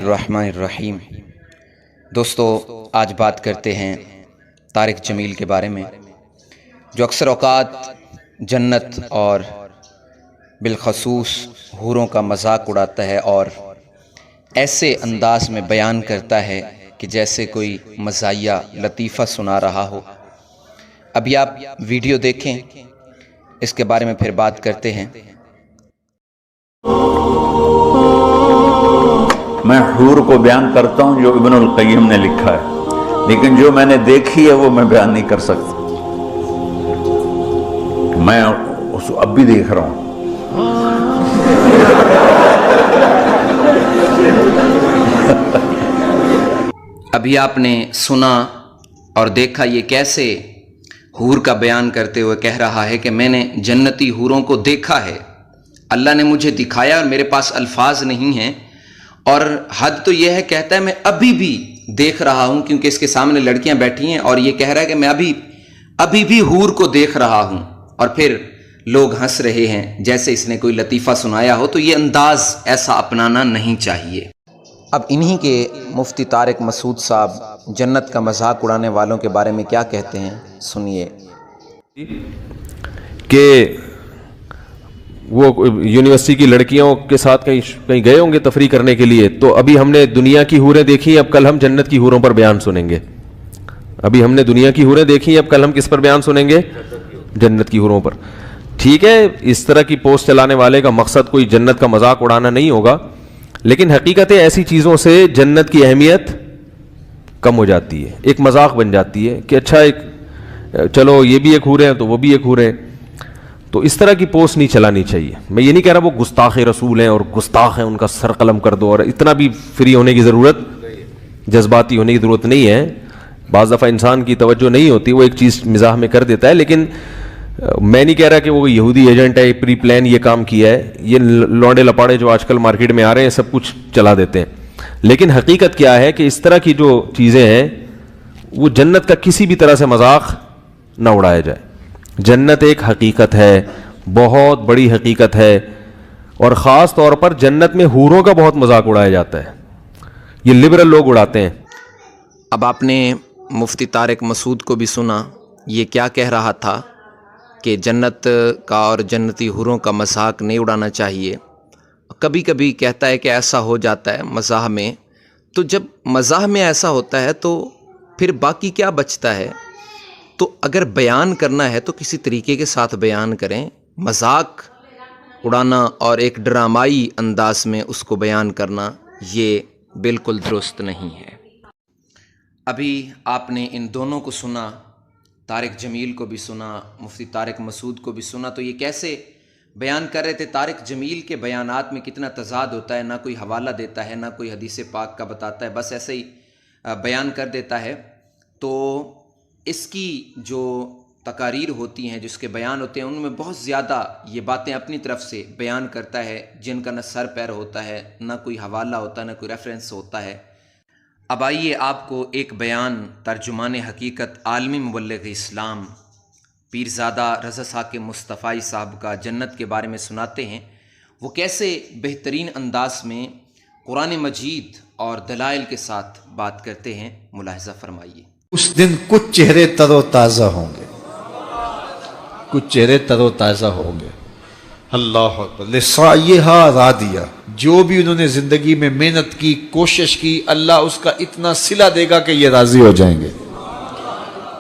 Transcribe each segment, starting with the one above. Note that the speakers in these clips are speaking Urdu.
الرحمن الرحیم۔ دوستو، آج بات کرتے ہیں طارق جمیل کے بارے میں، جو اکثر اوقات جنت اور بالخصوص حوروں کا مذاق اڑاتا ہے اور ایسے انداز میں بیان کرتا ہے کہ جیسے کوئی مزاحیہ لطیفہ سنا رہا ہو۔ ابھی آپ ویڈیو دیکھیں، اس کے بارے میں پھر بات کرتے ہیں۔ میں حور کو بیان کرتا ہوں جو ابن القیم نے لکھا ہے، لیکن جو میں نے دیکھی ہے وہ میں بیان نہیں کر سکتا۔ میں اس کو اب بھی دیکھ رہا ہوں۔ ابھی آپ نے سنا اور دیکھا یہ کیسے حور کا بیان کرتے ہوئے کہہ رہا ہے کہ میں نے جنتی حوروں کو دیکھا ہے، اللہ نے مجھے دکھایا اور میرے پاس الفاظ نہیں ہیں، اور حد تو یہ ہے کہتا ہے میں ابھی بھی دیکھ رہا ہوں، کیونکہ اس کے سامنے لڑکیاں بیٹھی ہیں اور یہ کہہ رہا ہے کہ میں ابھی بھی حور کو دیکھ رہا ہوں، اور پھر لوگ ہنس رہے ہیں جیسے اس نے کوئی لطیفہ سنایا ہو۔ تو یہ انداز ایسا اپنانا نہیں چاہیے۔ اب انہی کے مفتی طارق مسعود صاحب جنت کا مذاق اڑانے والوں کے بارے میں کیا کہتے ہیں، سنیے۔ کہ وہ یونیورسٹی کی لڑکیوں کے ساتھ کہیں گئے ہوں گے تفریح کرنے کے لیے، تو ابھی ہم نے دنیا کی حوریں دیکھی، اب کل ہم جنت کی حوروں پر بیان سنیں گے۔ ابھی ہم نے دنیا کی حوریں دیکھی، اب کل ہم کس پر بیان سنیں گے؟ جنت کی حوروں پر۔ ٹھیک ہے، اس طرح کی پوسٹ چلانے والے کا مقصد کوئی جنت کا مذاق اڑانا نہیں ہوگا، لیکن حقیقت ایسی چیزوں سے جنت کی اہمیت کم ہو جاتی ہے، ایک مذاق بن جاتی ہے کہ اچھا ایک چلو یہ بھی ایک حور ہے تو وہ بھی ایک حور ہے۔ تو اس طرح کی پوسٹ نہیں چلانی چاہیے۔ میں یہ نہیں کہہ رہا وہ گستاخ رسول ہیں اور گستاخ ہیں، ان کا سر قلم کر دو، اور اتنا بھی فری ہونے کی ضرورت، جذباتی ہونے کی ضرورت نہیں ہے۔ بعض دفعہ انسان کی توجہ نہیں ہوتی، وہ ایک چیز مزاح میں کر دیتا ہے، لیکن میں نہیں کہہ رہا کہ وہ یہودی ایجنٹ ہے، پری پلان یہ کام کیا ہے۔ یہ لونڈے لپاڑے جو آج کل مارکیٹ میں آ رہے ہیں سب کچھ چلا دیتے ہیں، لیکن حقیقت کیا ہے کہ اس طرح کی جو چیزیں ہیں وہ جنت کا کسی بھی طرح سے مذاق نہ اڑایا جائے۔ جنت ایک حقیقت ہے، بہت بڑی حقیقت ہے، اور خاص طور پر جنت میں حوروں کا بہت مذاق اڑایا جاتا ہے، یہ لبرل لوگ اڑاتے ہیں۔ اب آپ نے مفتی طارق مسعود کو بھی سنا، یہ کیا کہہ رہا تھا کہ جنت کا اور جنتی حوروں کا مذاق نہیں اڑانا چاہیے۔ کبھی کبھی کہتا ہے کہ ایسا ہو جاتا ہے مزاح میں، تو جب مزاح میں ایسا ہوتا ہے تو پھر باقی کیا بچتا ہے؟ تو اگر بیان کرنا ہے تو کسی طریقے کے ساتھ بیان کریں۔ مذاق اڑانا اور ایک ڈرامائی انداز میں اس کو بیان کرنا یہ بالکل درست نہیں ہے۔ ابھی آپ نے ان دونوں کو سنا، طارق جمیل کو بھی سنا، مفتی طارق مسعود کو بھی سنا، تو یہ کیسے بیان کر رہے تھے۔ طارق جمیل کے بیانات میں کتنا تضاد ہوتا ہے، نہ کوئی حوالہ دیتا ہے، نہ کوئی حدیث پاک کا بتاتا ہے، بس ایسے ہی بیان کر دیتا ہے۔ تو اس کی جو تقاریر ہوتی ہیں، جس کے بیان ہوتے ہیں، ان میں بہت زیادہ یہ باتیں اپنی طرف سے بیان کرتا ہے جن کا نہ سر پیر ہوتا ہے، نہ کوئی حوالہ ہوتا ہے، نہ کوئی ریفرنس ہوتا ہے۔ اب آئیے آپ کو ایک بیان ترجمان حقیقت عالمی مبلغ اسلام پیرزادہ رضا ثاقب مصطفی صاحب کا جنت کے بارے میں سناتے ہیں۔ وہ کیسے بہترین انداز میں قرآن مجید اور دلائل کے ساتھ بات کرتے ہیں، ملاحظہ فرمائیے۔ اس دن کچھ چہرے تر و تازہ ہوں گے، کچھ چہرے تر و تازہ ہوں گے۔ اللہ اکبر۔ لسعیھا راضیہ، جو بھی انہوں نے زندگی میں محنت کی، کوشش کی، اللہ اس کا اتنا صلہ دے گا کہ یہ راضی ہو جائیں گے۔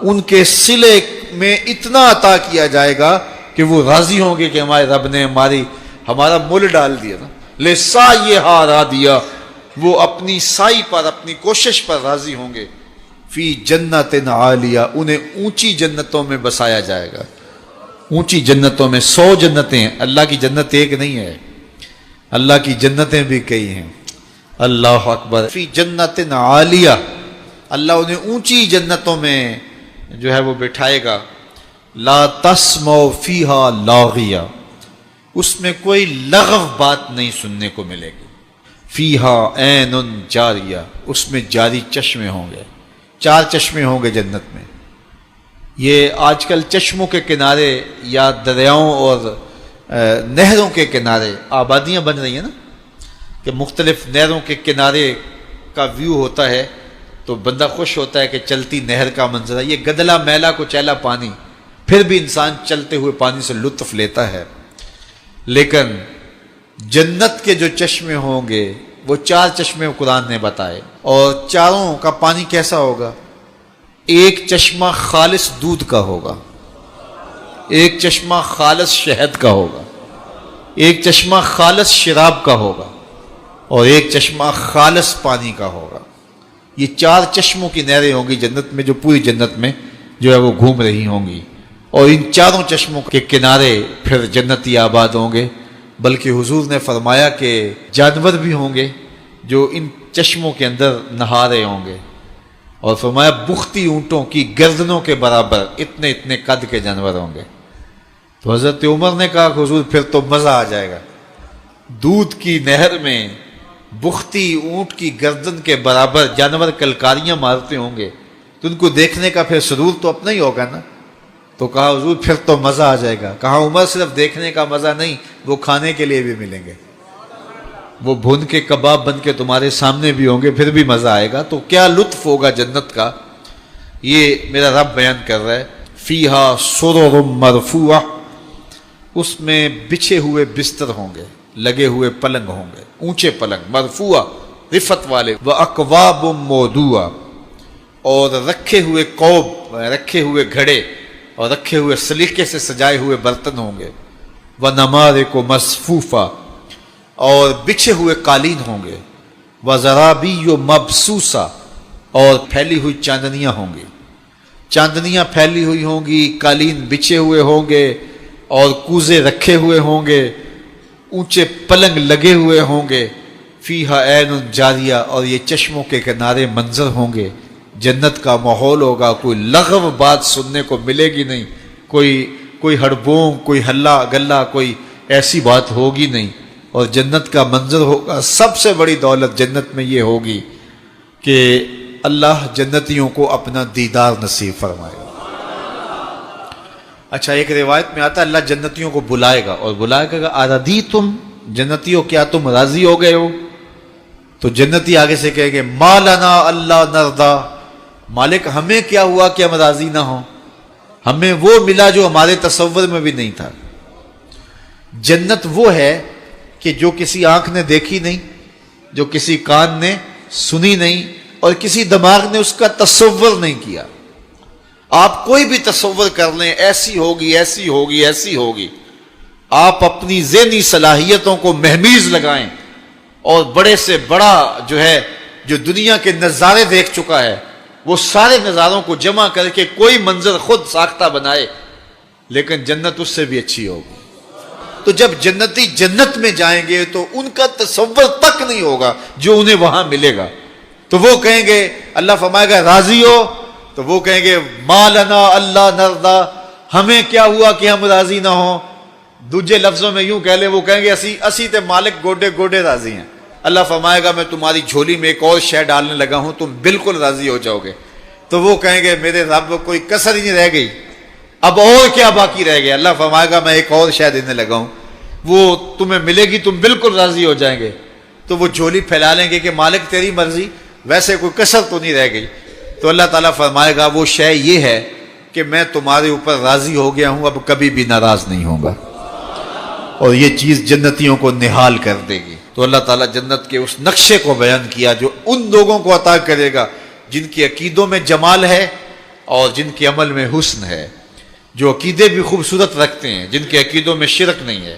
ان کے صلے میں اتنا عطا کیا جائے گا کہ وہ راضی ہوں گے کہ ہمارے رب نے ہمارا مول ڈال دیا نا۔ لسعیھا راضیہ، وہ اپنی سعی پر، اپنی کوشش پر راضی ہوں گے۔ فی جنت عالیہ، انہیں اونچی جنتوں میں بسایا جائے گا۔ اونچی جنتوں میں 100 جنتیں ہیں، اللہ کی جنت ایک نہیں ہے، اللہ کی جنتیں بھی کئی ہیں۔ اللہ اکبر۔ فی جنت عالیہ، اللہ انہیں اونچی جنتوں میں جو ہے وہ بٹھائے گا۔ لا تسمع فیہا لاغیہ، اس میں کوئی لغو بات نہیں سننے کو ملے گی۔ فیہا عین جاریہ، اس میں جاری چشمے ہوں گے۔ 4 چشمے ہوں گے جنت میں۔ یہ آج کل چشموں کے کنارے یا دریاؤں اور نہروں کے کنارے آبادیاں بن رہی ہیں نا، کہ مختلف نہروں کے کنارے کا ویو ہوتا ہے تو بندہ خوش ہوتا ہے کہ چلتی نہر کا منظر ہے. یہ گدلا میلا کو چیلا پانی، پھر بھی انسان چلتے ہوئے پانی سے لطف لیتا ہے. لیکن جنت کے جو چشمے ہوں گے وہ 4 چشمے قرآن نے بتائے، اور چاروں کا پانی کیسا ہوگا؟ ایک چشمہ خالص دودھ کا ہوگا، ایک چشمہ خالص شہد کا ہوگا، ایک چشمہ خالص شراب کا ہوگا، اور ایک چشمہ خالص پانی کا ہوگا. یہ 4 چشموں کی نہریں ہوں گی جنت میں، جو پوری جنت میں جو ہے وہ گھوم رہی ہوں گی. اور ان چاروں چشموں کے کنارے پھر جنتی آباد ہوں گے. بلکہ حضور نے فرمایا کہ جانور بھی ہوں گے جو ان چشموں کے اندر نہا رہے ہوں گے، اور فرمایا بختی اونٹوں کی گردنوں کے برابر اتنے اتنے قد کے جانور ہوں گے. تو حضرت عمر نے کہا کہ حضور پھر تو مزہ آ جائے گا. دودھ کی نہر میں بختی اونٹ کی گردن کے برابر جانور کلکاریاں مارتے ہوں گے تو ان کو دیکھنے کا پھر سرور تو اپنا ہی ہوگا نا. تو کہا حضور پھر تو مزہ آ جائے گا. کہا عمر صرف دیکھنے کا مزہ نہیں، وہ کھانے کے لیے بھی ملیں گے. وہ بھن کے کباب بن کے تمہارے سامنے بھی ہوں گے، پھر بھی مزہ آئے گا. تو کیا لطف ہوگا جنت کا، یہ میرا رب بیان کر رہا ہے. فیہا سرر مرفوعہ، اس میں بچھے ہوئے بستر ہوں گے، لگے ہوئے پلنگ ہوں گے، اونچے پلنگ، مرفوعہ رفت والے، واکواب موضوعہ، اور رکھے ہوئے کوب، رکھے ہوئے گھڑے اور رکھے ہوئے سلیقے سے سجائے ہوئے برتن ہوں گے. ونمارق مصفوفہ، اور بچھے ہوئے قالین ہوں گے. وزرابی مبسوسہ، اور پھیلی ہوئی چاندنیاں ہوں گی. چاندنیاں پھیلی ہوئی ہوں گی، قالین بچھے ہوئے ہوں گے، اور کوزے رکھے ہوئے ہوں گے، اونچے پلنگ لگے ہوئے ہوں گے. فیہا عین جاریہ، اور یہ چشموں کے کنارے منظر ہوں گے. جنت کا ماحول ہوگا، کوئی لغو بات سننے کو ملے گی نہیں، کوئی ہڑبونگ، کوئی ہلا گلا، کوئی ایسی بات ہوگی نہیں. اور جنت کا منظر ہوگا. سب سے بڑی دولت جنت میں یہ ہوگی کہ اللہ جنتیوں کو اپنا دیدار نصیب فرمائے گا. اچھا، ایک روایت میں آتا ہے اللہ جنتیوں کو بلائے گا اور بلائے گا آرادی تم جنتیوں، کیا تم راضی ہو گئے ہو؟ تو جنتی آگے سے کہے گے ما لنا اللہ نردا، مالک ہمیں کیا ہوا کہ ہم راضی نہ ہوں، ہمیں وہ ملا جو ہمارے تصور میں بھی نہیں تھا. جنت وہ ہے کہ جو کسی آنکھ نے دیکھی نہیں، جو کسی کان نے سنی نہیں، اور کسی دماغ نے اس کا تصور نہیں کیا. آپ کوئی بھی تصور کر لیں، ایسی ہوگی ایسی ہوگی ایسی ہوگی. آپ اپنی ذہنی صلاحیتوں کو مہمیز لگائیں اور بڑے سے بڑا جو ہے جو دنیا کے نظارے دیکھ چکا ہے وہ سارے نظاروں کو جمع کر کے کوئی منظر خود ساختہ بنائے، لیکن جنت اس سے بھی اچھی ہوگی. تو جب جنتی جنت میں جائیں گے تو ان کا تصور تک نہیں ہوگا جو انہیں وہاں ملے گا. تو وہ کہیں گے، اللہ فرمائے گا راضی ہو؟ تو وہ کہیں گے ما لنا اللہ نردا، ہمیں کیا ہوا کہ ہم راضی نہ ہوں. دوسرے لفظوں میں یوں کہہ لیں، وہ کہیں گے اسی تے مالک گوڈے گوڈے راضی ہیں. اللہ فرمائے گا میں تمہاری جھولی میں ایک اور شے ڈالنے لگا ہوں، تم بالکل راضی ہو جاؤ گے. تو وہ کہیں گے میرے رب کوئی کسر ہی نہیں رہ گئی، اب اور کیا باقی رہ گیا؟ اللہ فرمائے گا میں ایک اور شے دینے لگا ہوں، وہ تمہیں ملے گی، تم بالکل راضی ہو جائیں گے. تو وہ جھولی پھیلا لیں گے کہ مالک تیری مرضی، ویسے کوئی کسر تو نہیں رہ گئی. تو اللہ تعالیٰ فرمائے گا وہ شے یہ ہے کہ میں تمہارے اوپر راضی ہو گیا ہوں، اب کبھی بھی ناراض نہیں ہوں گا. اور یہ چیز جنتیوں کو نہال کر دے گی. تو اللہ تعالیٰ جنت کے اس نقشے کو بیان کیا جو ان لوگوں کو عطا کرے گا جن کے عقیدوں میں جمال ہے اور جن کے عمل میں حسن ہے، جو عقیدے بھی خوبصورت رکھتے ہیں، جن کے عقیدوں میں شرک نہیں ہے،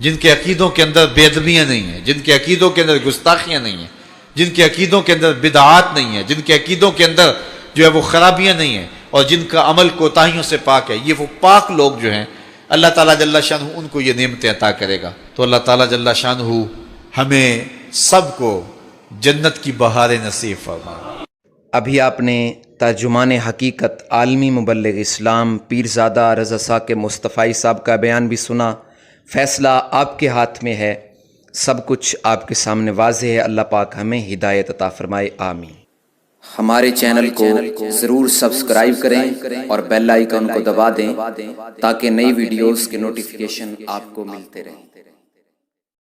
جن کے عقیدوں کے اندر بے ادبیاں نہیں ہیں، جن کے عقیدوں کے اندر گستاخیاں نہیں ہیں، جن کے عقیدوں کے اندر بدعات نہیں ہیں، جن کے عقیدوں کے اندر جو ہے وہ خرابیاں نہیں ہیں، اور جن کا عمل کوتاہیوں سے پاک ہے. یہ وہ پاک لوگ جو ہیں اللہ تعالیٰ جل شانہ ان کو یہ نعمتیں عطا کرے گا. تو اللہ تعالیٰ جل شانہ ہمیں سب کو جنت کی بہاریں نصیب فرمائے. ابھی آپ نے ترجمان حقیقت عالمی مبلغ اسلام پیرزادہ رضا ثاقب مصطفی صاحب کا بیان بھی سنا. فیصلہ آپ کے ہاتھ میں ہے، سب کچھ آپ کے سامنے واضح ہے. اللہ پاک ہمیں ہدایت عطا فرمائے، آمین. ہمارے چینل کو ضرور سبسکرائب کریں اور بیل آئیکن کو دبا دیں تاکہ نئی ویڈیوز کے نوٹیفیکیشن آپ کو ملتے رہیں.